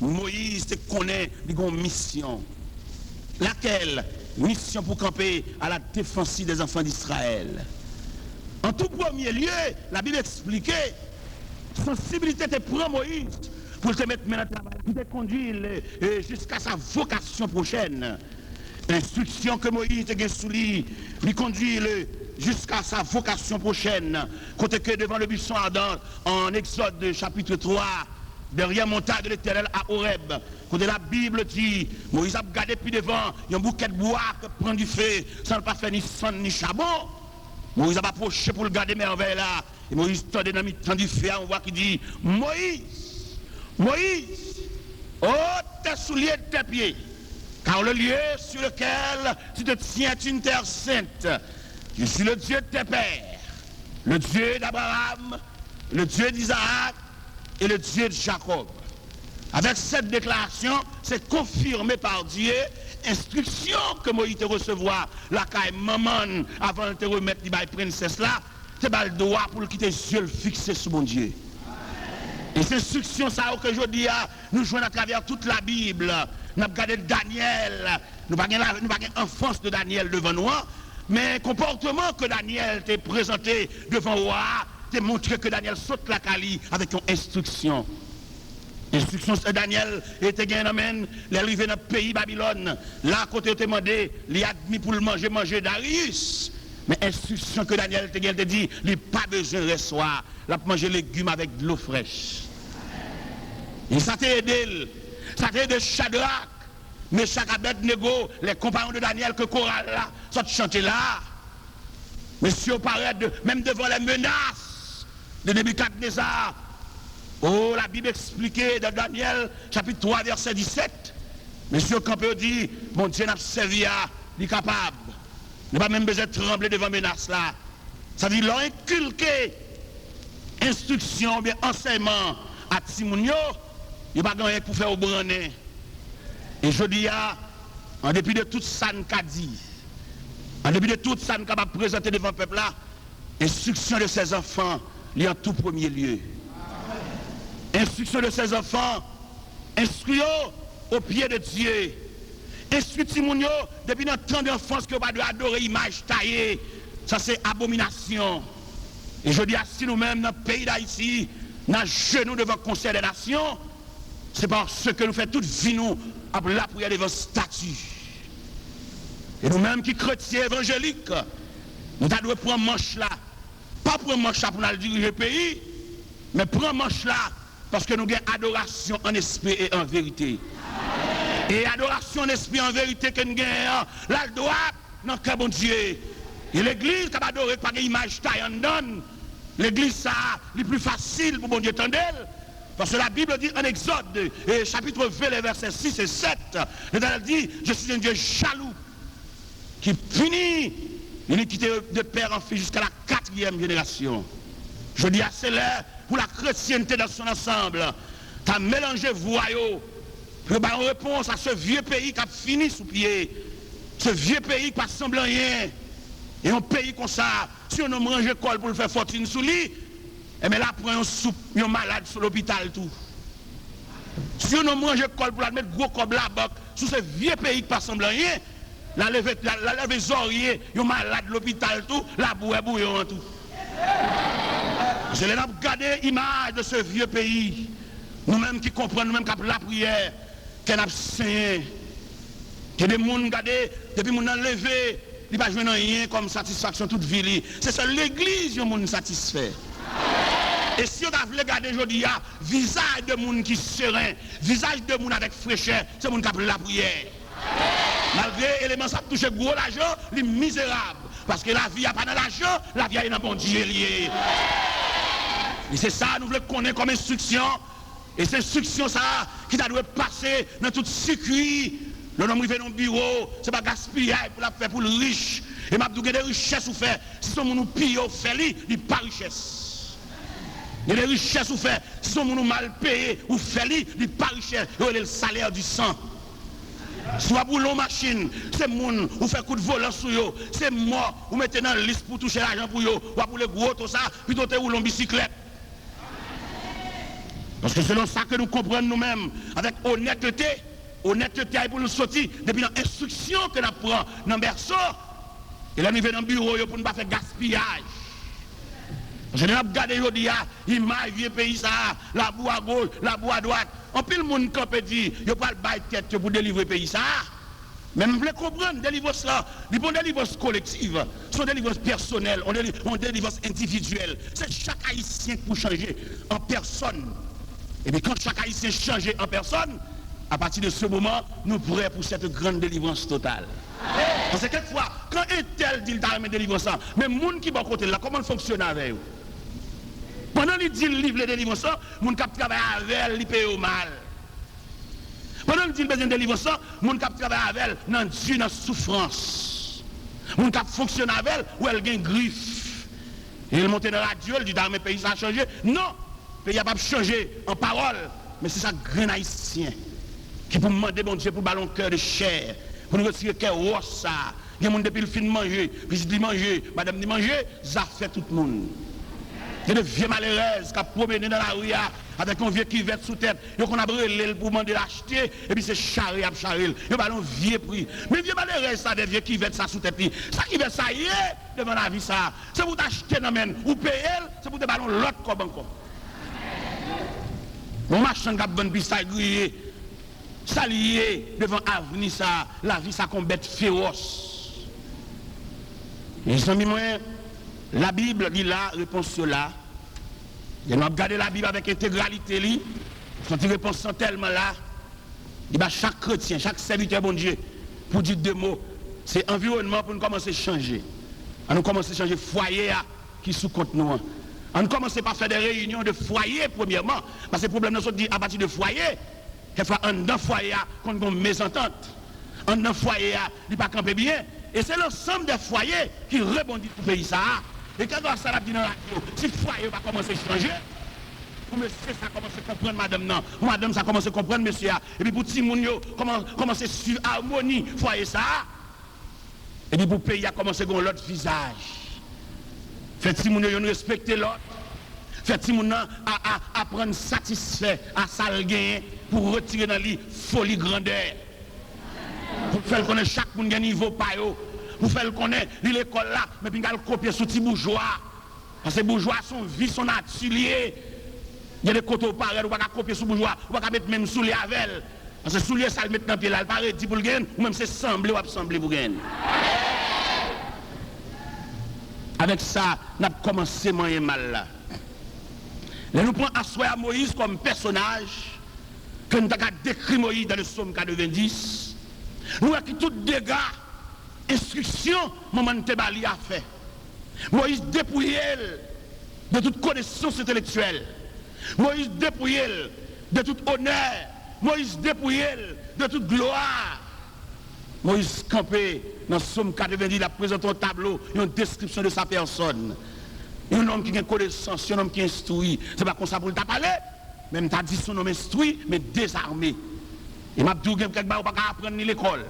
Moïse te connaît une mission. Laquelle? Mission pour camper à la défensive des enfants d'Israël. En tout premier lieu, la Bible expliquait, sensibilité te prend Moïse pour te mettre maintenant travail, pour te conduire jusqu'à sa vocation prochaine. L'instruction que Moïse te sous lui conduit jusqu'à sa vocation prochaine. Côté que devant le buisson ardent, en Exode chapitre 3, derrière montagne de l'Éternel à Horeb, quand la Bible dit, Moïse a gardé puis devant, il y a un bouquet de bois qui prend du feu, sans ne pas faire ni sang ni charbon. Moïse a approché pour le garder merveille là. Et Moïse tendait dans le temps du feu, on voit qu'il dit, Moïse, ôte tes souliers de tes pieds, car le lieu sur lequel tu te tiens est une terre sainte. Je suis le Dieu de tes pères, le Dieu d'Abraham, le Dieu d'Isaac et le Dieu de Jacob. Avec cette déclaration, c'est confirmé par Dieu, instruction que Moïse te recevoir, la caille maman, avant de te remettre la princesse là, c'est le droit pour quitter les yeux fixés sur mon Dieu. Et cette instruction, ça, que je dis, nous jouons à travers toute la Bible. Nous avons regardé Daniel, nous n'avons pas enfance de Daniel devant nous, mais le comportement que Daniel t'a présenté devant moi, t'a montré que Daniel saute la cali avec une instruction. Instruction de Daniel était bien amène, l'arrivée dans le pays Babylone. Là, côté te demandé, il a admis pour le manger Darius. Mais instruction que Daniel te dit, il n'a pas besoin de recevoir. Il a mangé légumes avec de l'eau fraîche. Et ça t'a aidé. Ça t'a aidé Shadrach, Meshach, Abednego, les compagnons de Daniel que Choral là, ça te chanter là. Monsieur paraît même devant les menaces de Nebuchadnezzar. Oh, la Bible expliquée dans Daniel, chapitre 3, verset 17. Monsieur Campéo dit, mon Dieu n'a servi à, il est capable. Il n'a pas même besoin de trembler devant menace là. Ça veut dire, l'ont inculqué instruction, bien enseignement à Timounio, il n'y a pas rien pour faire au branné. Et je dis, en dépit de tout ça qu'a dit, en dépit de tout ça qu'a présenté devant le peuple là, instruction de ses enfants, il y a en tout premier lieu. Instruction de ses enfants, instruisons au pied de Dieu. Instruisons depuis notre temps d'enfance que pas de adorer l'image taillée. Ça c'est abomination. Et je dis à si nous-mêmes, dans le pays d'Haïti, dans genoux devant le Conseil des Nations, c'est parce que nous faisons toute vie nous à la prière devant statut. Et nous-mêmes qui chrétiens évangéliques, nous devons prendre manche là. Pas prendre manche là pour nous diriger le pays, mais prendre manche là parce que nous avons adoration en esprit et en vérité. Et adoration en esprit et en vérité que nous avons, là, le droit dans le cœur bon Dieu. Et l'église qui a adoré par une image taille en donne, l'église ça, le plus facile pour bon Dieu tendel. Parce que la Bible dit en Exode, chapitre 20, les versets 6 et 7, elle dit, je suis un Dieu jaloux, qui punit l'iniquité de père en fils jusqu'à la 4e génération. Je dis à cela, pour la chrétienté dans son ensemble, tu as mélangé voyaux, pour une réponse à ce vieux pays qui a fini sous pied, ce vieux pays qui ne semble rien, et un pays comme ça, si on a mangé col pour le faire fortune sous lui, et bien là, prend un malade sur l'hôpital tout. Si on a mangé col pour la mettre gros comme la boque, sous ce vieux pays qui ne semble rien, la lever zorier, un malade de l'hôpital tout, la bouillon tout. Je l'ai regardé l'image de ce vieux pays. Nous-mêmes qui comprenons, nous-mêmes qui avons la prière, qui avons saigné. Que des gens regardent, depuis qu'ils ont levé, ils ne jouent rien comme satisfaction toute vie. C'est ça l'église qui est satisfait. Et si on a voulu regarder aujourd'hui, visage de gens qui sont serein, visage de gens avec fraîcheur, c'est les gens qui ont la prière. Malgré l'élément ça touche gros l'argent, les misérables. Parce que la vie n'a pas dans l'argent, la vie est dans bon Dieu lié. Et c'est ça, nous voulons connaître comme instruction. Et c'est instruction ça qui doit passer dans tout circuit. Le nom arrivé dans le bureau, c'est pas gaspillage pour la faire pour le riche. Et m'a dit des richesses ou fait. Si son nous pille ou fait, il pas richesse. Il y a des richesses ou fait. Si son nous mal payé ou fait, il pas richesse. Il le salaire du sang. Soit pour l'eau machine, c'est moun ou fait coup de volant sur yo, c'est mort ou mettez dans la liste pour toucher l'argent pour yo, ou pour les gros tout ça, plutôt te roule en bicyclette. Parce que selon ça que nous comprenons nous-mêmes, avec honnêteté pour nous sortir depuis l'instruction que nous prenons dans le berceau, et là nous venons dans le bureau pour ne pas faire gaspillage. Parce que nous avons regardé aujourd'hui, il m'a vieux pays ça, la boue à gauche, la boue à droite. On peut le monde qui dit, il n'y a pas le bail tête pour délivrer le pays ça. Mais vous voulez comprendre, délivrance là, il n'y a pas de délivrance collective, c'est une délivrance personnelle, une délivrance individuelle. C'est chaque haïtien pour changer en personne. Et bien quand chaque haïtien change en personne, à partir de ce moment, nous sommes prêts pour cette grande délivrance totale. Parce que quelquefois, quand un tel dit qu'il a délivrance, mais les gens qui sont à côté là, comment il fonctionne avec eux? Pendant qu'il dit qu'il livre les délivrances, les gens qui travaillent avec elle, ils payent mal. Pendant qu'il dit qu'il a besoin de délivrance, les gens qui travaillent avec elle, dans Dieu, dans la souffrance. Les gens qui fonctionnent avec elle, où elle a une griffe. Et il monte dans la radio, il dit dans mes pays ça a changé. Non, le pays n'a pas changé en parole, mais c'est ça grand haïtien qui peut demander bon Dieu pour ballon cœur de chair, pour nous retirer cœur rosse ça. Il y a des gens depuis le fin de manger, puis il dit manger, madame dit manger, ça fait tout le monde. Il y a des vieux malheureuses qui ont promené dans la rue avec un vieux qui vête sous tête, et qu'on a brûlé pour demander d'acheter, et puis c'est charré à charré. Il y a un vieux prix. Mais vieux malheureuses, ça, des vieux qui vêtent ça sous tête, ça qui vête ça y est devant la vie ça. C'est pour t'acheter dans men, ou payer, c'est pour te ballon l'autre comme encore. Mon machin qui a bon puis ça grillé. Ça lié devant l'avenir, ça, la vie, ça comme bête féroce. Et les amis, moi, la Bible dit là, réponse sur là. Et nous avons regardé la Bible avec intégralité, son réponse tellement là. Il va chaque chrétien, chaque serviteur, bon Dieu, pour dire deux mots, c'est environnement pour nous commencer à changer. On nous commencer à changer foyer qui sous compte nous. On commence par faire des réunions de foyer, premièrement, parce que le problème, nous dit à partir de foyer. Quelquefois, en d'un foyer, qu'on a une mésentente. En d'un foyer, il ne pas camper bien. Et c'est l'ensemble des foyers qui rebondit pour le pays. Et quand ça a dit dans la radio, si le foyer va commencer à changer, pour monsieur, ça commence à comprendre madame, non. Pour madame, ça commence à comprendre monsieur. Et puis pour Timounio, commence à suivre harmonie, foyer ça. Et puis pour le pays, commence à avoir l'autre visage. Fait Timounio, respecter l'autre. Fait Timounio, à prendre satisfait à ça le gain. Pour retirer dans lui folie grandeur. Pour faire connaître chaque monde à niveau pas yo. Pour faire connaître l'école là, mais puis il copier sous petit bourgeois. Parce que bourgeois son vie, son atelier. Il y a des côtés pareils, on va copier sous bourgeois, on va mettre même sous les avec. Parce que sous les ça le mettre dans pied là, il paraît dit pour le gain, ou même c'est semblé ou assembler pour gain. Avec ça, on a commencé moyen mal là. Là nous prenons à Moïse comme personnage. Que nous avons décrit Moïse dans le psaume 90, nous avons tout dégâts, instruction, moment de Tébali a fait. Moïse dépouillé de toute connaissance intellectuelle. Moïse dépouillé de tout honneur. Moïse dépouillé de toute gloire. Moïse campé dans le psaume 90, il a présenté un tableau, une description de sa personne. Un homme qui a une connaissance, un homme qui est instruit. Ce n'est pas comme ça pour le parler. Même tu as dit son nom instruit, mais désarmé. Et m'a dit que quelqu'un ne peut pas apprendre ni l'école.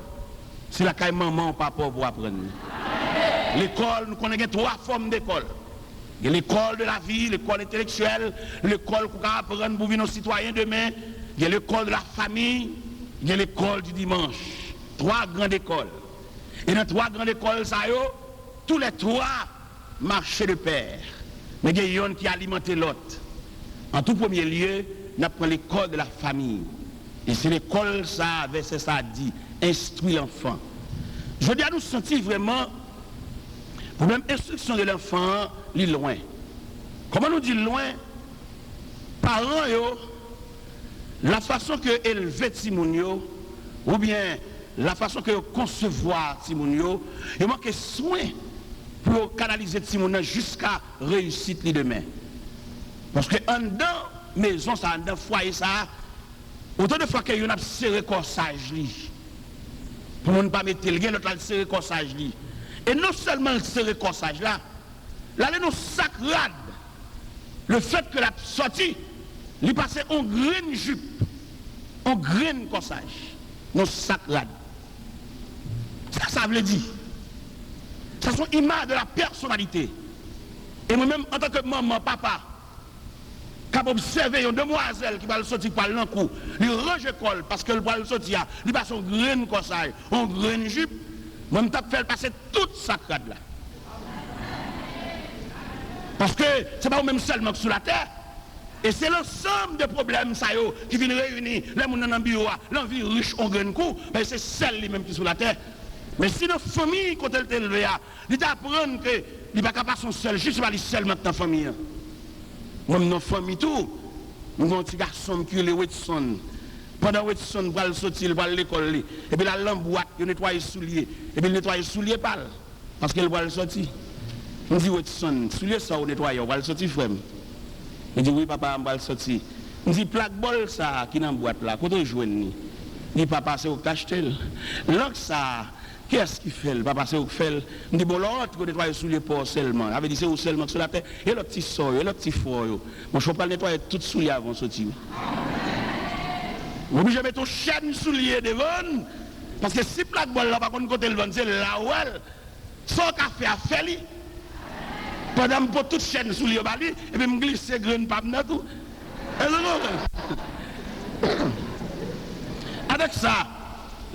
C'est la caille maman ou papa pour apprendre. L'école, nous connaissons trois formes d'école. Il y a l'école de la vie, l'école intellectuelle, l'école qu'on peut apprendre pour vivre nos citoyens demain. Il y a l'école de la famille, il y a l'école du dimanche. Trois grandes écoles. Et dans trois grandes écoles, ça y est, tous les trois marchaient de pair. Mais il y a une qui alimente l'autre. En tout premier lieu, nous apprenons l'école de la famille. Et c'est l'école, ça, verset ça dit, instruit l'enfant. Je dis à nous sentir vraiment, pour même instruction de l'enfant, il est loin. Comment nous dit loin? Parents, la façon que élever Timounio, ou bien la façon que concevoir Timounio, il manque soin pour canaliser Timounio jusqu'à réussite les demain. Parce que en dedans maison, ça, en dedans foyer, ça, autant de fois qu'il y a un serré corsage, pour ne pas mettre le gain, l'autre a serré corsage. Et non seulement le serré corsage là, là, nous sacrade. Le fait que la sortie, il passe en graine jupe, en graine corsage, nous sacrade. Ça veut dire. Ça sont images de la personnalité. Et moi-même, en tant que maman, papa, Quand observer une demoiselle qui va le sortir par l'encou, il range l'école parce qu'elle va le sortir, il passe un grain comme ça, un grain jupe, moi je vais passer toute sa crade là. Parce que ce n'est pas même seulement sur la terre. Et c'est l'ensemble des problèmes ça, qui viennent réunir les gens dans le bureau, l'envie riche en grain coup, mais c'est celle même qui est sur la terre. Mais si nos familles, quand elles sont élevées, ils apprennent que il ne va pas passer son seul, juste pas seulement dans la famille. Moi, dans la famille, tout, nous avons un petit garçon qui est le Whitson. Pendant que Whitson va sortir, il va à l'école, et puis la lampe boîte, il nettoie les souliers, et puis il nettoie les souliers pas, parce qu'il va le sortir. On dit Whitson, souliers ça, on nettoie, on va le sortir, frère. Il dit oui, papa, on va le sortir. On dit plaque bol ça, qui est dans la boîte là, quand on joue, il dit papa, c'est au cachetel. L'autre ça, qu'est-ce qu'il fait? Papa, c'est au fait. On dit bon, l'autre, on nettoie les souliers pas seulement. Il avait dit c'est au seulement sur la terre, et le petit sort, et le petit fort. Moi, je ne peux pas nettoyer tout le soulier avant de sortir. Vous obligez de mettre une chaîne soulier devant, parce que si plaque bol là, par contre, côté le vent, c'est là où elle, son café a fait lui. Pendant que toute chaîne soulier au bali, et puis me glisser grain pas dans tout. Avec ça,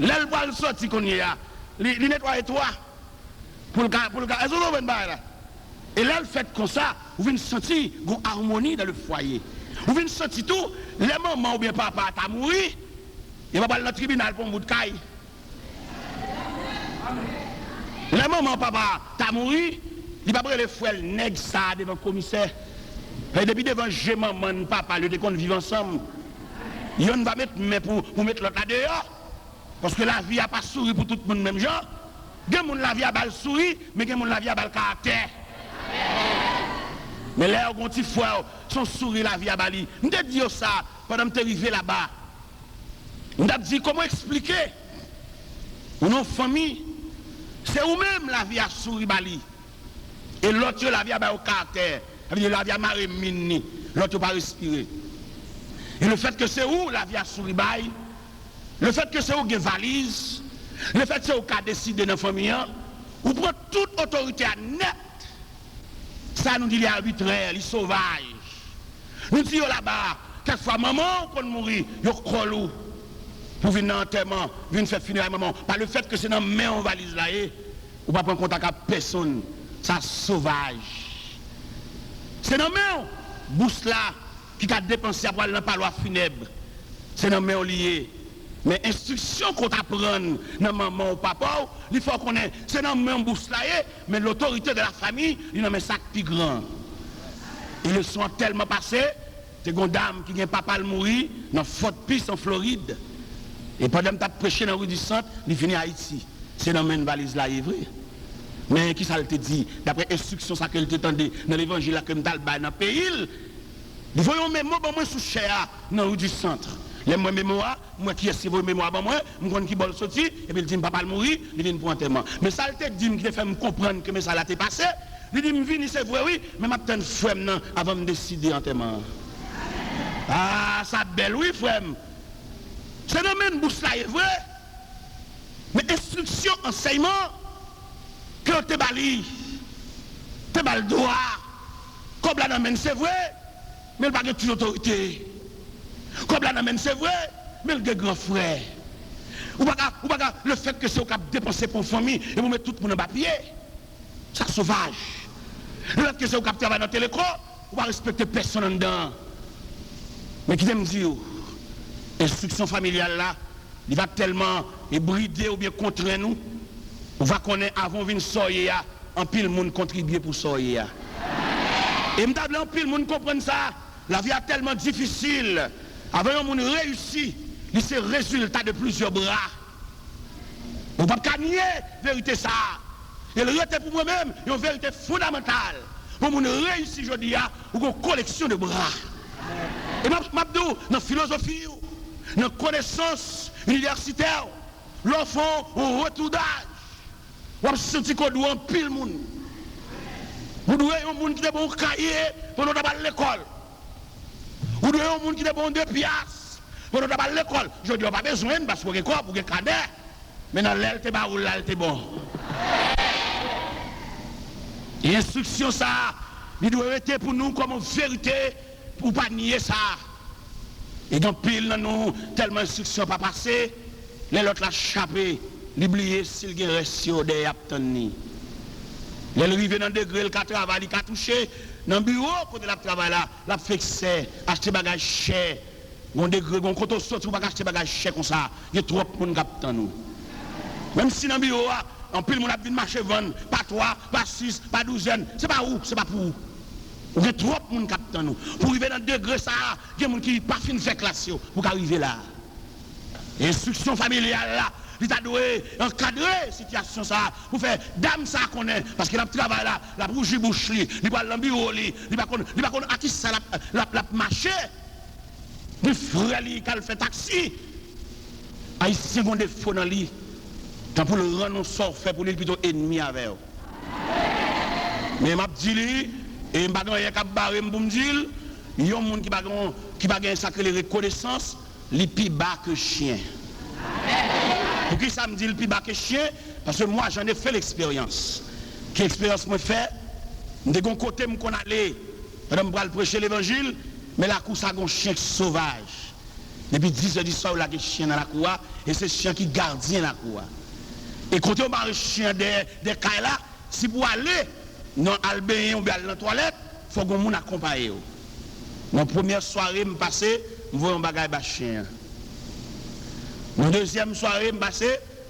l'aile va le sortir qu'on y a, il nettoie toi. Pour le cas, et là, le fait comme ça, vous venez sentir une harmonie dans le foyer. Vous venez sentir tout, les mamans ou bien papa t'a mouru, il va pas dans le tribunal pour un bout de caille. Les mamans papa t'a mouru, il va pas les frères nègres ça devant le commissaire. Et depuis devant j'ai maman papa, le décompte vivent ensemble. Il va mettre mais pour mettre l'autre là dehors. Parce que la vie n'a pas souri pour tout le monde même genre. Il y a des gens la vie a pas souri, mais il y a des gens la vie a pas le caractère. Mais là, on petit frère, son sourire la vie à Bali. Je te dis ça pendant que je suis arrivé là-bas. Je te dis comment expliquer. Une famille, c'est vous-même la vie à sourire Bali. Et l'autre, la vie a au caractère. La vie a marre mini. L'autre pas respirer. Et le fait que c'est où la vie a sourire Bali, le fait que c'est où une valise, le fait que c'est où qu'a décidé dans la famille, vous prenez toute autorité à net. Ça nous dit les arbitraires, les sauvages. Nous disons là-bas, quelquefois maman, quand mourir, il y a un pour venir dans l'enterrement, venir faire finir la maman. Par le fait que c'est dans la main en valise là, ou pas prendre contact avec personne, ça sauvage. C'est dans la main, bouche là, qui a dépensé après dans le parloir funèbre. C'est dans la main liée. Mais instruction qu'on apprend dans maman ou papa, il faut qu'on ait, c'est dans le même bouche là, mais l'autorité de la famille, il a un sac plus grand. Ils sont tellement passés, c'est une dame qui a un papa le mourir dans Fort Pierce en Floride. Et pendant que tu as prêché dans la rue du Centre, il finit à Haïti. C'est dans la même valise là, il est vrai. Mais qui ça te dit, d'après l'instruction ça qu'elle te tendait dans l'évangile que dans le pays, il faut un mémo sous cher dans la rue du Centre. Les moi mémoire, moi qui est vos mémoire avant moi, moi qui bol sorti et puis il dit papa le mourir, il vient pour enterrement. Mais ça il te dit qui fait me comprendre que ça l'a passé. Il dit me vini c'est vrai oui, mais m'a tendre frère avant de décider enterrement. Ah, ça belle oui frère. C'est dans même bouche là est vrai. Mais instruction enseignement que te bali. Te bal droit. Comme là dans c'est vrai, mais il pas de autorité. Comme là, c'est vrai, mais le grand frère. Ou pas le fait que c'est au cap dépenser pour une famille et vous mettez tout le monde en papier. Ça sauvage. Le fait que c'est au cap travailler dans télécro, ou pas respecter personne dedans. Mais qui me dire, instruction familiale là, il va tellement brider ou bien contre nous. On va connaître avant de sortir, en pile monde contribuer pour sortir. Et m'table en pile monde comprendre ça. La vie est tellement difficile. Avant un monde réussi, c'est le résultat de plusieurs bras. On ne peut pas nier la vérité ça. Et le vérité pour moi-même, c'est une vérité fondamentale. Pour monde réussi, je dis, ou une collection de bras. Et m'abdou, dans la philosophie, dans la connaissance universitaire, l'enfant au retour d'âge, on a senti qu'on doit en pile monde. Vous devez un monde qui est bon cahier pour nous d'aller à l'école. Vous devez un monde qui est bon 2 piastres pour nous d'aller à l'école. Je dis, on n'a pas besoin parce qu'on est quoi pour un cadet. Mais dans l'aile, c'est pas où là, c'est bon. Et l'instruction, ça, il doit être pour nous comme une vérité pour pas nier ça. Et donc pile dans nous, tellement instruction pas passé, les autres l'a chapé, l'oublier s'il y a resté des aptani. Les arrivé dans degré le travail, il a touché dans le bureau côté la travail là, l'a fixé, acheter bagage cher. Gon degré, gon quand on sort, pas acheter bagage cher comme ça, il y a trop de monde qui nous. Même si dans le bureau, en pile monde a vu marcher vendre, pas 3, pas 6, pas 12, c'est pas où, c'est pas pour où. Il y a trop de monde qui nous. Pour arriver dans le degré ça, il y a des gens qui pas fin faire classe pour arriver là. Instruction familiale là, il t'a doué encadrer la situation ça pour faire dame ça qu'on est parce que le travail là, la bouche bouche il va dans le bureau il va à qui ça la marché. Le frère lui qui fait taxi. Haïtien ont des faux dans lui. Tant pour le rendre sort fait pour lui plutôt ennemi avec. Mais m'a dit lui et m'a gagné cap barrer pour me dire, il y a un monde qui va gagner sacré reconnaissance, li pi bas que chien. Pour qui ça me dit le pi bas que chien? Parce que moi j'en ai fait l'expérience. Quelle expérience me fait? De mon côté me qu'on allait, madame bral prêcher l'évangile, mais la cour ça un chien sauvage. Depuis 10 heures du soir, il y a des chiens dans la cour, et c'est chien qui gardien la cour. Et quand on a un chien des cailles là, si vous allez dans Albéen ou bien dans la toilette, il faut que vous accompagne. Dans la première soirée, je passe, je vois un bagage de chien. Dans la deuxième soirée, je passe,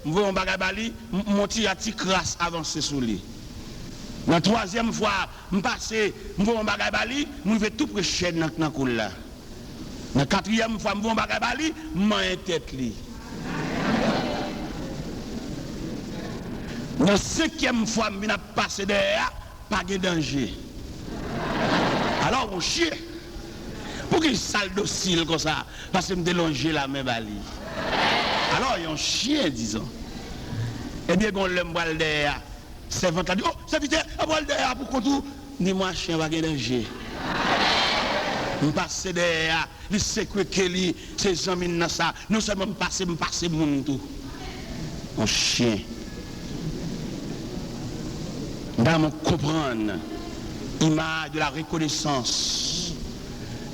je vois un bagage de mon petit crasse avancé sous lui. Dans la troisième fois, je passe, je vois un bagage de je vais tout prêcher dans la cour là. Dans la quatrième fois, je vois un bagage de je mets tête li. Dans la cinquième fois, je viens passer derrière, pas de danger. Alors, on chie. Pour qu'il sale docile comme ça, parce que je me délonger la même bali. Alors, il y a un chien, disons. Eh bien, on l'aime boire derrière. C'est ventre là, dit, oh, c'est vite, à boire derrière pour qu'on tout. Dis-moi, chien, pas de danger. Je passe derrière, il sait que Kelly, ses amis dans ça. Non seulement me passer mon tout. Un chien. Nous comprendre l'image de la reconnaissance.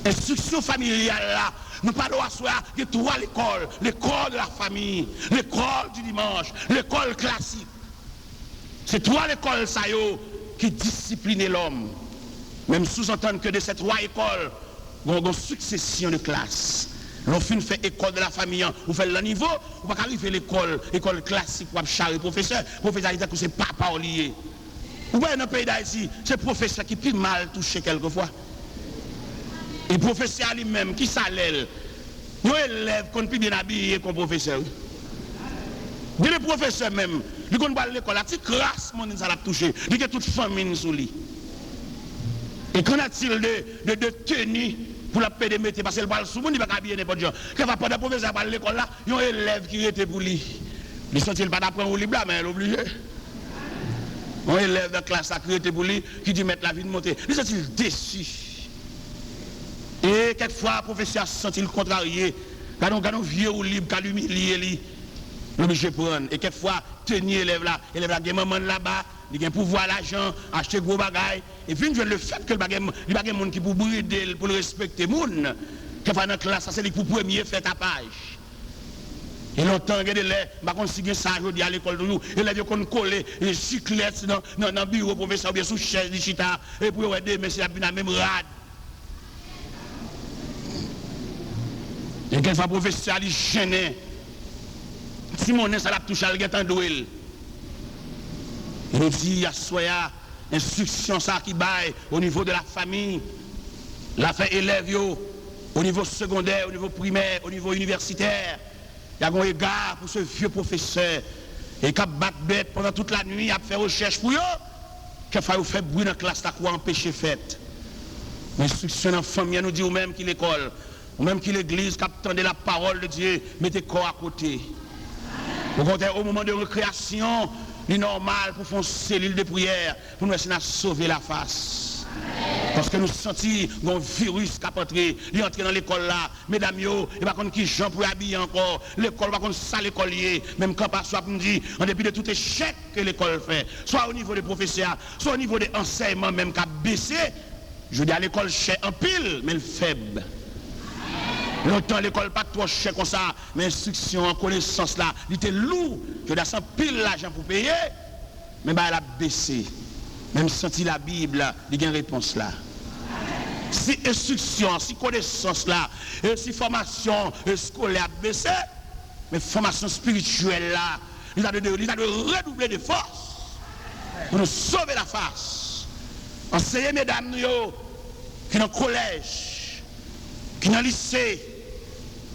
Instruction familiale là, nous parlons à soi de trois l'école, l'école de la famille, l'école du dimanche, l'école classique. C'est trois l'écoles ça qui disciplinent l'homme. Même sous-entendre que de ces trois écoles, il y a une succession de classes. L'on fait école de la famille, vous faites le niveau, vous ne pouvez pas arriver à l'école classique pour charger le professeur. Le professeur dit que c'est papa lié. Vous voyez dans le pays d'Haïti, c'est le professeur qui plus mal touché quelquefois. Et le professeur lui-même, qui s'allèle, il y a un élève qui est plus bien habillé comme professeur. Mais le professeur même, il ne pas l'école, il crasse mon ça l'a touché, il a toute famille sous lui. Et qu'en a-t-il de tenue pour la paix de métier? Parce que le bal sous il ne va pas habiller n'importe quoi. Quand va pas de professeur à l'école là, il y a un élève qui était pour lui. Il ne sortit pas d'apprendre au libre là, mais il est obligé. Un élève de classe qui était pour lui, qui dit mettre la vie de monter. Il est déçu. Et quelquefois, le professeur se sent contrarié. Quand on vieux ou libre, quand l'humilier, l'obligé de prendre. Et quelquefois, tenir l'élève là, il y a un maman là-bas, il y a un pouvoir l'argent, acheter gros bagages. Et puis, le fait que il y a des gens qui pour brider, pour le respecter, quelquefois dans la classe, c'est pour premier faire tapage. Et longtemps, regardez les, je consigne ça aujourd'hui à l'école de nous. Et là, ils ont collé les cyclettes dans le bureau professeur, bien sous chaise, de chita, et pour aider, mais c'est la même rade. Et quelquefois, le professeur, il gêné. Si mon ça l'a touché, il est en douille. Il nous dit, il y a soya, instruction ça qui baille au niveau de la famille, la fait élève, au niveau secondaire, au niveau primaire, au niveau universitaire. Il y a un égard pour ce vieux professeur et qui a battu bête pendant toute la nuit, il a fait recherche pour eux, qu'il faut faire bruit dans la classe pour empêcher fête. L'instruction dans la famille nous dit ou même qu'il l'école, ou même qu'il l'église, qui attendait la parole de Dieu, mettez corps à côté. Au moment de récréation, il est normal pour faire une cellule de prière, pour nous essayer de sauver la face. Parce que nous sentons un virus qui a entré, il est entré dans l'école là, mesdames, et par contre qui Jean pour habiller encore, l'école, par contre ça l'écolier, même quand pas soit nous dit, en dépit de tout échec que l'école fait, soit au niveau des professeurs, soit au niveau des enseignements même qui a baissé, Je dis à l'école cher en pile, mais le faible. Longtemps l'école pas trop cher comme ça, mais instruction, en connaissance là, il était lourd. Je dis à pile l'argent pour payer, mais bah, elle a baissé. Même senti la Bible, il y a une réponse là. Si instruction, si connaissance là, et si formation scolaire a baissé, mais formation spirituelle là, il a de redoubler de force pour nous sauver la face. Enseignez mesdames qui sont dans le collège, qui sont dans le lycée,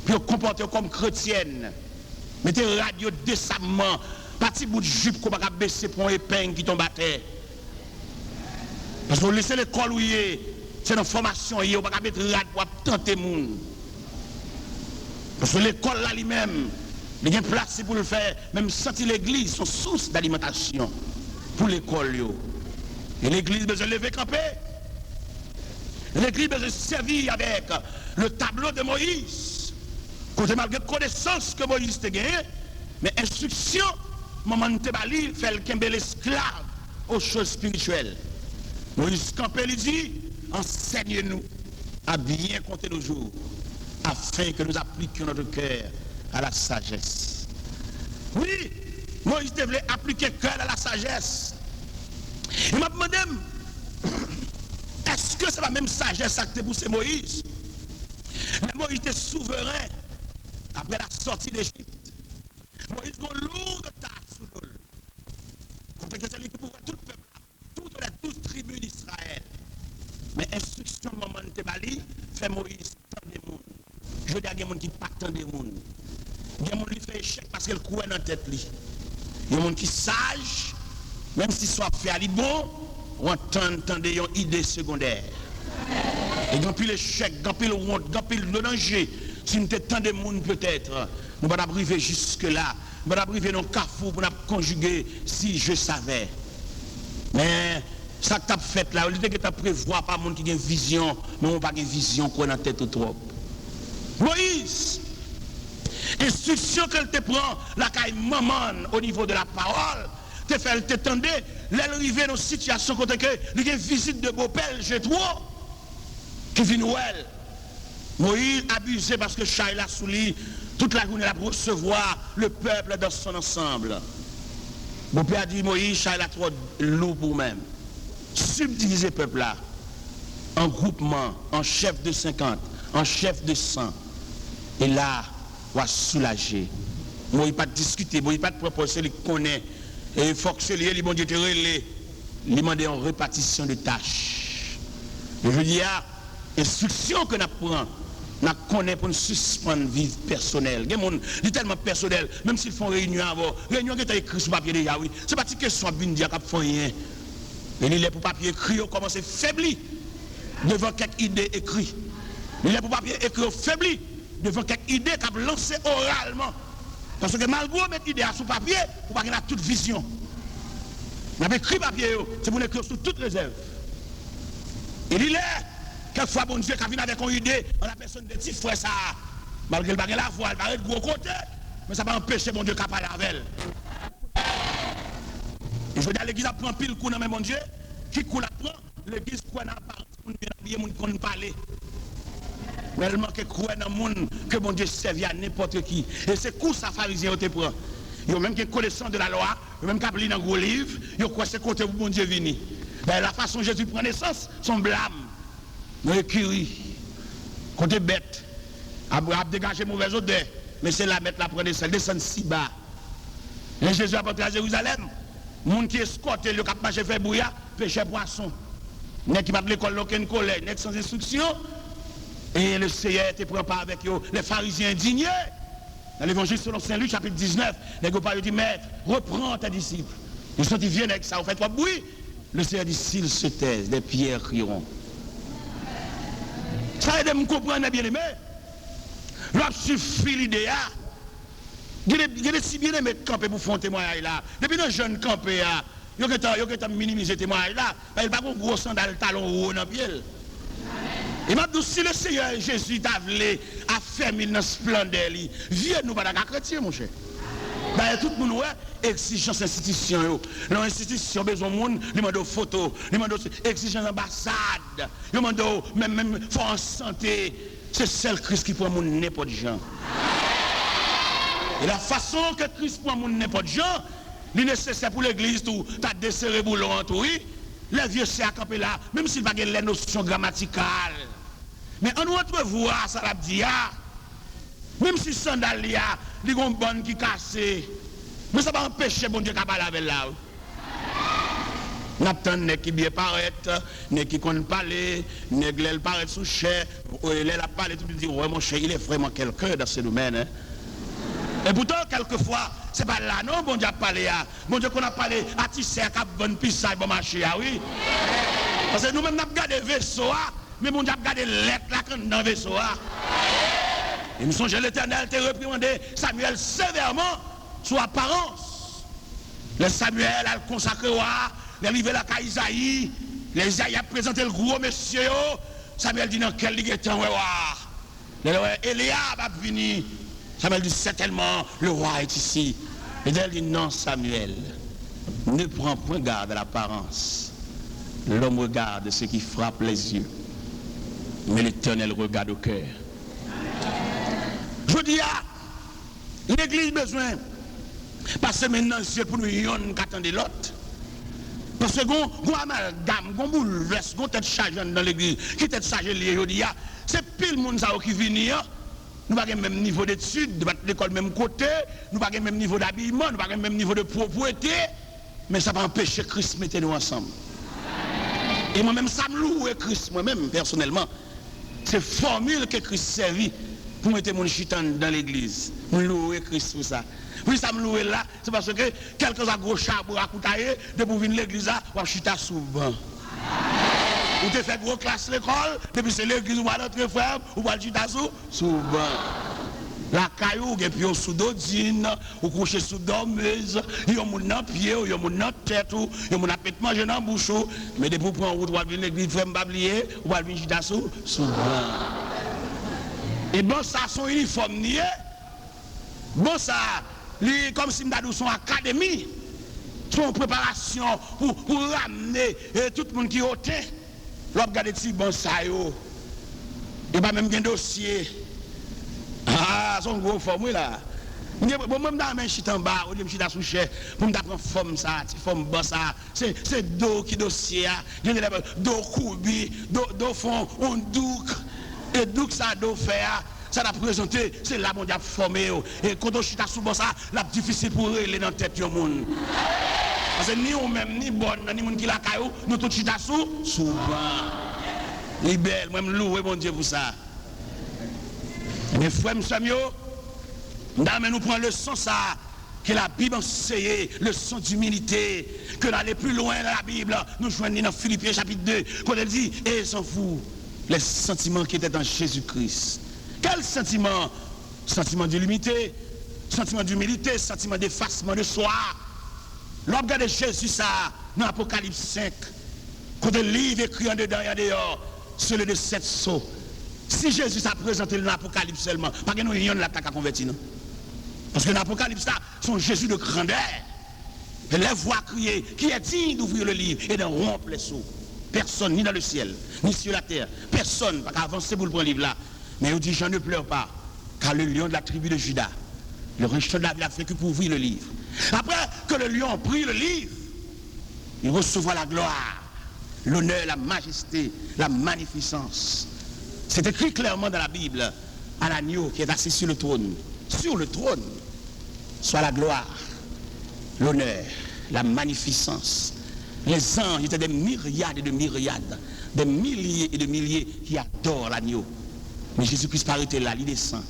puis vous comportez comme chrétienne. Mettez radio décemment, parti bout de jupe qu'on va baisser pour un épingle qui tombe à terre. Parce que vous laissez l'école où il est, c'est dans la formation, on ne va pas mettre radio pour tenter les gens. Parce que l'école là lui-même, il y a une place pour le faire, même sentir l'église, son source d'alimentation pour l'école. Et l'église a besoin de lever camper. L'église a besoin de servir avec le tableau de Moïse. Quand malgré la connaissance que Moïse a gagné, mais instruction, maman de Tebali fait l'esclave aux choses spirituelles. Moïse campé lui dit, enseigne-nous à bien compter nos jours, afin que nous appliquions notre cœur à la sagesse. Oui, Moïse devait appliquer cœur à la sagesse. Il m'a demandé, est-ce que c'est la même sagesse que pour Moïse? Moïse était souverain après la sortie d'Égypte. Moïse a une lourde tâche sous l'eau. C'est lui qui pouvait tout le peuple, toutes les 12 tribus d'Israël. Mais instruction maman de Tebali fait Moïse tant de monde. Je veux dire, il y a des gens qui ne pas tant de monde. Il y a des gens qui fait échec parce qu'elle court dans la tête. Il y a des gens qui sont sages, même si soit fait à bon, on entend des idées secondaires. Et quand il échec, quand il honte, quand il danger, si nous étions tant de monde peut-être, nous ne pouvons pas arriver jusque-là. Nous ne pouvons pas arriver dans le carrefour pour nous conjuguer si je savais. Mais ça que tu as fait là, au lieu de tu prévoir pas monde qui a une vision, mais on n'a pas une vision qu'on a en tête trop. Moïse, instruction qu'elle te prend, la caille maman au niveau de la parole, te fait te tendre, l'arrivée dans une situation côté que il y a une visite de beau-père, j'ai trop, qui vient où elle. Moïse abusé parce que Chaïla a souli toute la journée pour recevoir le peuple dans son ensemble. Beau-père a dit Moïse, Chaïla trop lourd pour même. Subdiviser le peuple là en groupement, en chef de 50, en chef de 100. Et là, on va soulager. Moi, il pas discuter, moi, il pas proposer, il connaît. Et il faut que celui qui bon Dieu te relève, il demande en répartition de tâches. Et je dis, instruction que nous prenons, nous connaissons pour nous suspendre vie personnelle. Il y a des gens qui sont tellement personnels, même s'ils font réunion avant, réunion qui est écrite sur papier déjà, oui. C'est pas une question de dire qu'ils font rien. Et il est pour papier écrit, on commence à faiblir devant quelques idées écrites. Il est pour papier écrit, faibli devant quelques idées qu'on a lancées oralement. Parce que malgré mettre l'idée sur papier, on va avoir toute vision. On a écrit papier, c'est pour l'écrire sous toute réserve. Et il est, quelquefois, bon Dieu, quand vient avec une idée, on a personne de petit frère ça. Malgré le bagage la voix, elle paraît de gros côté, mais ça va empêcher mon Dieu de parler avec elle. Et je veux dire, l'église apprend pile coup dans mon Dieu, qui coup la prend, l'église quoi n'a pas, on vient habiller, on ne parler. Mais elle manque croire dans le monde que mon Dieu serve à n'importe qui. Et c'est coup ça, pharisien, te prend. Il y a même qui connaissance de la loi, il y a même qui a dans un gros livre, il y a quoi c'est côté où mon Dieu vient. Ben, la façon dont Jésus prend naissance, son blâme, nos écuries, côté bête, a dégagé mauvaise odeur, mais c'est la bête la prendre naissance, descend si bas. Et Jésus a porté à Jérusalem. Les gens qui escortent, le cap marché fait brouillard, pêcher poisson. Les qui battent l'école, aucun collègue, les sans instruction. Et le Seigneur te prend pas avec eux, les pharisiens indignés. Dans l'évangile selon Saint Luc, chapitre 19, les gars dit Maître, reprends tes disciples. Ils sont ils viennent avec ça, vous faites quoi bruit? Le Seigneur dit s'ils se taisent, les pierres crieront. Ça aide à me comprendre bien aimé. Là, suffit l'idée. Il y a des si bien aimés camper pour faire un témoignage là. Depuis nos jeunes campés, il y a minimiser le témoignage là. Il n'y a pas de gros sandal talon haut dans le pied. Et maintenant, si le Seigneur Jésus t'a voulu à faire une splendeur, viens nous pas dans chrétien, mon cher. D'ailleurs, tout le monde ouais, exigence institution. L'institution besoin de monde, il demande photos, il demande exigence d'ambassade, il demande même force santé. C'est seul Christ qui prend mon n'importe gens. Et la façon que Christ prend mon n'importe gens, il est nécessaire pour l'église, tout, tu as desserré boulot en tout, oui. Les vieux c'est à camper là, même s'il n'y a pas les notions grammaticales. Mais on doit voir ça, la dit, même si sandal y a, il y a une bonne qui casse, mais ça va empêcher bon Dieu de parler avec là. N'attend ne qui bien paraître, ne qui compte parler, ne qui paraît sous cher, il a parlé tout le dit ouais mon cher, il est vraiment quelqu'un dans ce domaine. Hein. Et pourtant quelquefois c'est pas là non bon Dieu a parlé à, bon Dieu qu'on a parlé à tisser à cap bonne pisse bon marché oui. Parce que nous-mêmes n'a pas gardé vaisseau mais bon Dieu a gardé lettre là dans vaisseau Et nous sommes l'Éternel t'a réprimandé Samuel sévèrement sous apparence. Le Samuel a consacré l'arrivée là à Isaïe, les Isaïe a présenté le gros monsieur. Samuel dit dans quel ligue temps Eliab a venu. Samuel dit certainement le roi est ici. Et elle dit non Samuel, ne prends point garde à l'apparence. L'homme regarde ce qui frappe les yeux, mais l'Éternel regarde au cœur. Je dis l'église besoin passer maintenant pour nous yon qu'attendre l'autre. Parce que gon amalgame, gon bouleverse, gon tête chargée dans l'église, qui tête chargée lié aujourd'hui, c'est pile monde ça qui vient. Nous n'avons pas le même niveau d'études, nous n'avons pas l'école même côté, nous n'avons pas le même niveau d'habillement, nous n'avons pas le même niveau de propriété, mais ça va empêcher Christ mettre nous ensemble. Et moi-même, ça me loue Christ, moi-même, personnellement. C'est formule que Christ servit pour mettre mon chitan dans l'église. Je loue Christ pour ça. Oui, ça me loue là, c'est parce que quelques a gros charbon à coutailler, depuis venir l'église, on chita souvent. Ou te fait gros classe l'école, depuis c'est l'église où va notre frère, ou va chita souvent. La caillou, et puis on sous dodine, ou couché sous dormeuse, il y a mon dans pied, il y a mon dans tête, il y a mon appétit manger dans bouche, mais depuis pour prendre route, ou va venir l'église, frère m'bablier, ou va venir chita souvent. Et bon, ça, son uniforme nié. Bon, ça, comme si nous son académie, son préparation pour ramener tout le monde qui est ôté. L'on regarde si bon ça, et pas même un dossier. Ah, son gros forme là. Bon, même dans la chute en bas, au lieu de chute sous cher, pour me prendre forme ça, forme bon ça, c'est dos qui dossier, dos coubi, dos fond, on douk. Et donc ça doit faire, ça l'a présenté, c'est là mon diable formé. Et quand on chita souvent ça, la difficile pour aller dans la tête du monde. Parce que ni on même, ni bonne, ni monde qui la caillou, nous tous chita souvent. Ni belle, moi me louer mon Dieu pour ça. Mes frères, Samuel, nous prenons le son ça, que la Bible enseigne, le son d'humilité, que d'aller plus loin dans la Bible, nous joignons dans Philippiens chapitre 2, quand elle dit, et s'en fout. Les sentiments qui étaient en Jésus-Christ. Quel sentiment? Sentiment d'humilité, sentiment d'humilité, sentiment d'effacement de soi. L'on regarde Jésus ça, dans Apocalypse 5, quand le livre écrit en dedans et en dehors, c'est le de 7 sceaux. Si Jésus s'est présenté dans l'Apocalypse seulement, pas que nous ayons la taque à convertir, non? Parce que l'Apocalypse là, son Jésus de grandeur. Et les voix crier, qui est digne d'ouvrir le livre et de rompre les sceaux? Personne, ni dans le ciel, ni sur la terre. Personne, pas qu'à avancer pour le prendre livre là. Mais il dit, je ne pleure pas, car le lion de la tribu de Juda, le rejeton de la vie a fait que pour ouvrir le livre. Après que le lion prit le livre, il recevra la gloire, l'honneur, la majesté, la magnificence. C'est écrit clairement dans la Bible, à l'agneau qui est assis sur le trône. Sur le trône, soit la gloire, l'honneur, la magnificence. Les anges étaient des myriades et de myriades, des milliers et de milliers qui adorent l'agneau. Mais Jésus-Christ paraît là, il descend.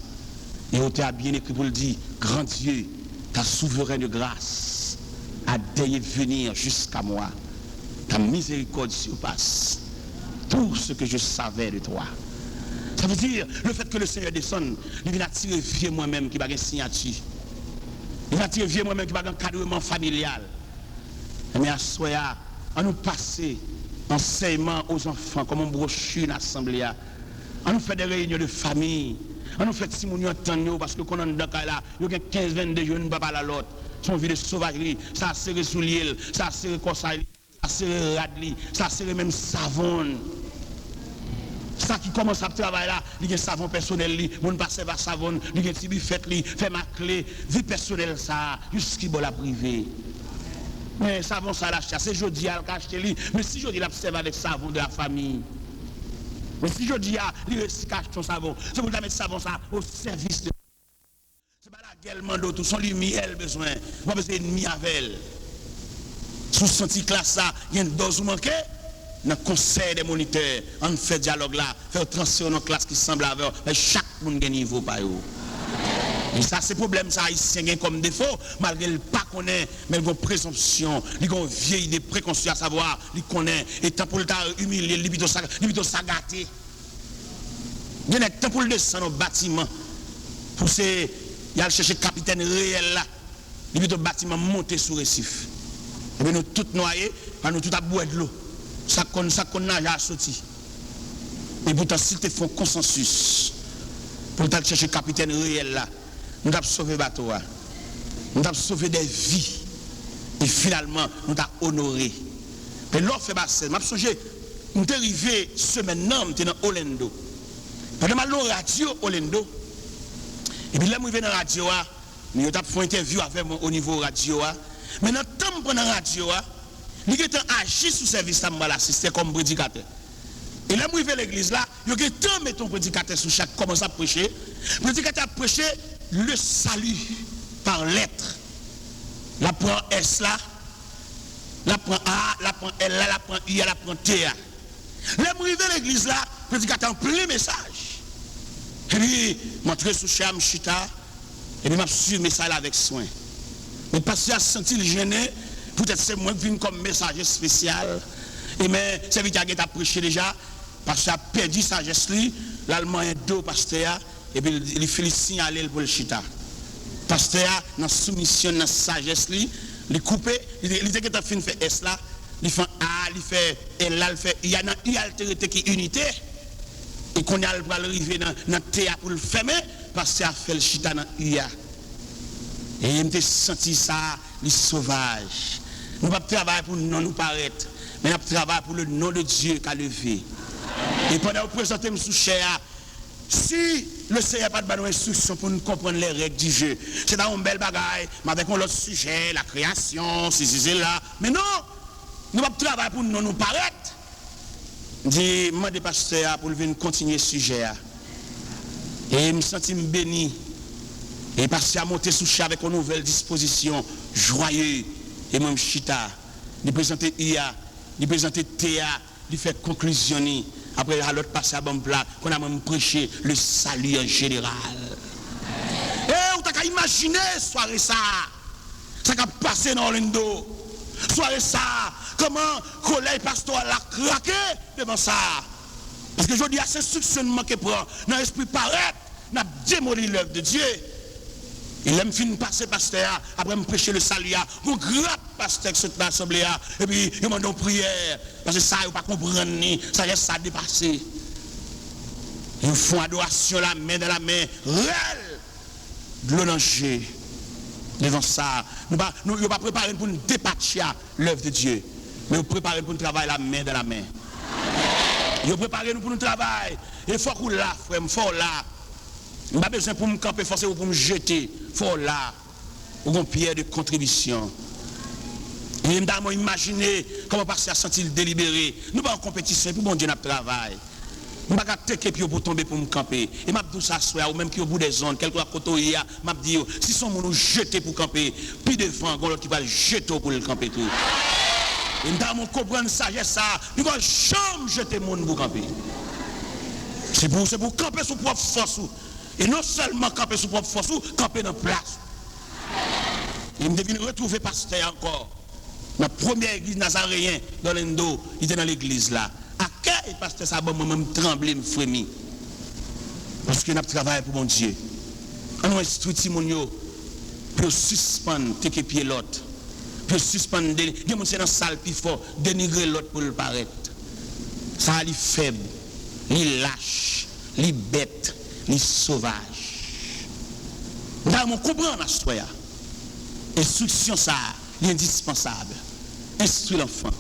Et on t'a bien écrit pour le dire, grand Dieu, ta souveraine de grâce a daigné venir jusqu'à moi. Ta miséricorde surpasse tout ce que je savais de toi. Ça veut dire, le fait que le Seigneur descende, il vient attirer vieux moi-même qui va une signature. Il va attirer vieux moi-même qui va un encadrement familial. Mais à soi, on nous passer enseignement aux enfants, comme on brochure l'assemblée. On nous fait des réunions de famille. On nous fait si mon entend parce que qu'on en dans là, il y a 15 22 jeunes pas parler à l'autre. Son vie de sauvagerie, ça serré sous l'île, ça serré conseil, ça serré radli, ça serré même savon. Ça qui commence à travailler là, il y a savon personnel, mon passe par savon, il y a petit buffet, fait ma clé, vie personnelle ça, jusqu'à bon la privée. Mais savon ça l'acheter, c'est jodi à l'acheter mais si jodi l'observe avec savon de la famille. Mais si jodi à il recyclage ton savon, c'est pour mettre savon ça au service de c'est pas la gueule mando tout son lumière besoin, pas besoin de avec elle. Sous senti classe ça, il y a une dose manquée. Dans le conseil des moniteurs, on fait dialogue là, faire transfert dans classe qui semble avoir, mais chaque monde a un niveau par eux. Et ça, c'est le problème, ça, haïtien comme défaut, malgré le pas connaît, mais il a une présomption, il a une vieille idée préconçue à savoir, il connaît, et tant pour le temps humilié, il plutôt sagaté. Il y a temps pour le descendre au bâtiment, pour il y a chercher capitaine réel là, il plutôt bâtiment monter sur le récif. Et bien nous tous noyés, nous tous à boire de l'eau. Ça qu'on nage à sortir. Et pourtant, si tu fais un consensus pour chercher le capitaine réel là, nous avons sauvé le bateau. Nous avons sauvé des vies. Et finalement, nous avons honoré. Et l'autre fait passer. Je me souviens, nous sommes arrivés semaine là, nous sommes dans Orlando. Pendant que nous radio Orlando. Et puis là, nous arrivons dans la radio, nous avons fait une interview avec moi au niveau radio. Mais dans le temps pendant la radio, il était agi sous service à moi l'assister comme prédicateur. Et là, moi, je vais à l'église là, il y a tant mettre ton prédicateur sous chaque commence à prêcher. Le prédicateur a prêché le salut par lettre. La prend S là, la prend A, la prend L là, la prend I, la prend T là. Là, moi, je vais à l'église là, le prédicateur a plein message. Et puis, montré sous cham chita, et puis m'a suivi le message avec soin. Mais parce qu'il a senti le gêné, peut-être c'est moi qui viens comme messager spécial. Et mais c'est vite qu'il a prêché déjà, parce qu'il a perdu sa geste, l'allemand est dos pasteur, et puis il fait le signaler pour le chita. Pasteur, dans soumission, dans sagesse, il coupe, il dit qu'il a fait S là, il fait A, il fait L là, il fait il y a une altérité qui est unité. Et qu'on a arrivé dans T pour le fermer, parce qu'il a fait le chita dans IA. Et il m'a senti ça, les sauvages. Nous ne pouvons pas travailler pour nous paraître, mais nous travaillons pour le nom de Dieu qui a levé. Et pendant que vous présentez sous chair, si le Seigneur n'a pas de instruction pour nous comprendre les règles du jeu, c'est dans une belle bagaille, mais avec un autre sujet, la création, c'est là. Mais non, nous ne pouvons pas travailler pour nous paraître. Je dis, moi, des pasteurs, pour venir continuer ce sujet. Et je me sens béni. Et parce qu'il a monté sous chair avec une nouvelle disposition, joyeux, et même chita, de présenter IA, de présenter TA, de faire conclusion. Après, à l'autre passé à bon plat, qu'on a même prêché le salut en général. Et vous avez imaginé soirée ça a passé dans Orlando. Soirée ça, comment le collège pastoral a craqué devant ça. Parce que je dis à ces instructions que prend dans l'esprit paraître, n'a démoli l'œuvre de Dieu. Il aime fin passer pasteur, après me prêcher le salut, pour grappe pasteur qui cette assemblée, et puis il m'a donné prière, parce que ça, il ne pas comprendre, ça a dépassé. Ils font adoration la main dans la main, réelle, de l'onanger. Devant ça, nous ne sommes pas préparés pour nous dépatcher l'œuvre de Dieu, mais nous préparés pour nous travailler la main dans la main. Nous sommes préparés pour nous travailler, il faut qu'on là, frère, il faut là. Je n'ai pas besoin pour me camper, forcément pour me jeter. Il faut là, pour une pierre de contribution. Et je me imaginer comment passer à sentir délibéré. Nous pas en compétition, pour mon Dieu, notre travail. Je ne vais pas te pied pour tomber pour me camper. Et je dis ça, ou même qui au bout des zones, quelque chose côté il y a, je dis, si son nous jeter pour camper, puis devant, l'autre qui va le jeter pour le camper tout. Et je vais comprendre ça, nous ne jamais jeter mon pour camper. C'est pour camper sous propre force. Et non seulement camper sous propre force, camper dans la place. Et je devine retrouver pasteur encore. La première église nazaréenne dans l'Indo, il était dans l'église là. À quel pasteur ça m'a même tremblé, me frémi. Parce que nous travaillons pour mon Dieu. On a instruit Timonio pour suspendre tes pieds l'autre. Pour suspendre, il y a dans la salle plus fort, dénigrer l'autre pour le paraître. Ça, il est faible, il lâche, il bête. les sauvages. Nous devons comprendre à ce instruction ça, l'indispensable. Instruire l'enfant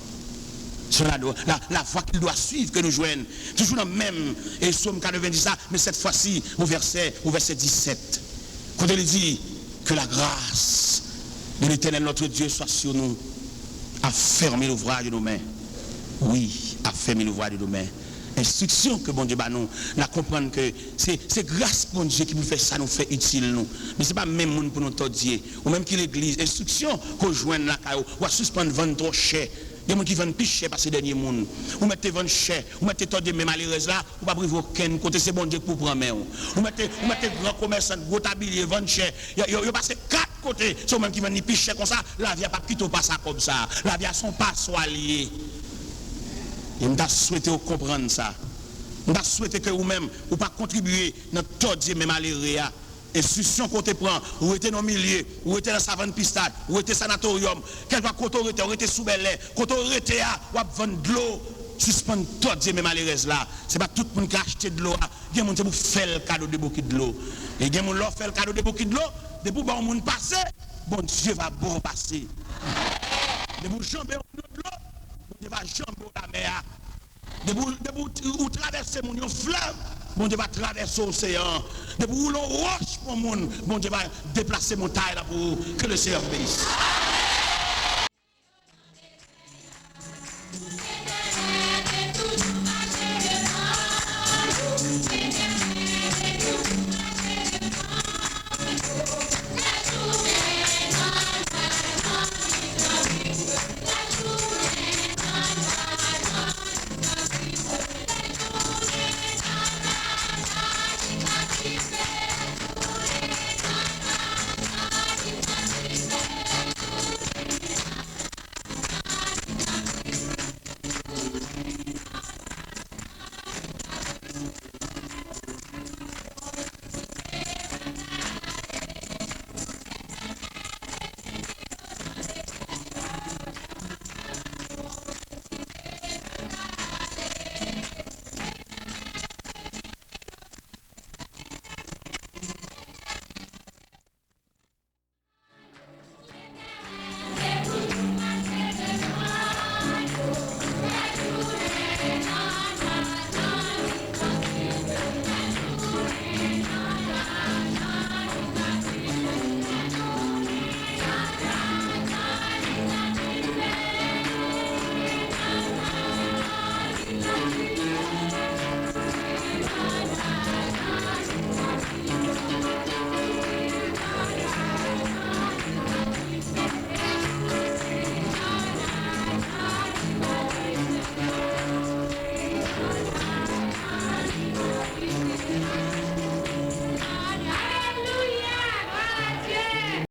sur la voie qu'il doit suivre, que nous joignons. Toujours dans le même, et Psaume 90 ça, mais cette fois-ci au verset 17. Quand il dit que la grâce de l'Éternel notre Dieu soit sur nous, à fermer l'ouvrage de nos mains. Oui, à fermer l'ouvrage de nos mains. Instruction que bon Dieu bat nous, la comprendre que c'est grâce bon Dieu qui nous fait ça, nous fait utile nous. Mais c'est pas même monde pour nous tordier, ou même qui l'église. Instruction qu'on joigne la caillou, ou à suspendre vendre trop cher. Il y a des gens qui vendent plus cher parce que c'est dernier monde. Ou mettez vendre cher, ou mettez tordier mais malheureuse là, ou pas priver aucun côté, c'est bon Dieu pour prendre main. Ou mettez grand commerçant, gros tablier, vendre cher. Il y a passé 4 côtés, c'est même qui vendent plus cher comme ça, la vie a pas quitté pas ça comme ça. La vie a son pas soit lié. Et je souhaite comprendre ça. Je souhaite que vous-même, vous pas contribuer dans tout même malheureux. Institution qu'on te prend, ou était dans le milieu, ou était dans savane pistade, ou était sanatorium, quelque part quand on était sous bel air, quand on était à, ou à vendre de l'eau, suspendre tout même malheureux là. C'est pas tout le monde qui a acheté de l'eau. Il y a des gens qui fait le cadeau de beaucoup de l'eau. Et il y a des gens qui fait le cadeau de beaucoup de l'eau, depuis que le monde passe, bon Dieu va bon passer. Depuis que jambe de l'eau, Dieu va jamber la mer. Depuis où traverser mon fleuve, bon Dieu va traverser l'océan. Depuis où l'on roche pour mon, bon Dieu va déplacer mon taille là pour que le Seigneur bénisse.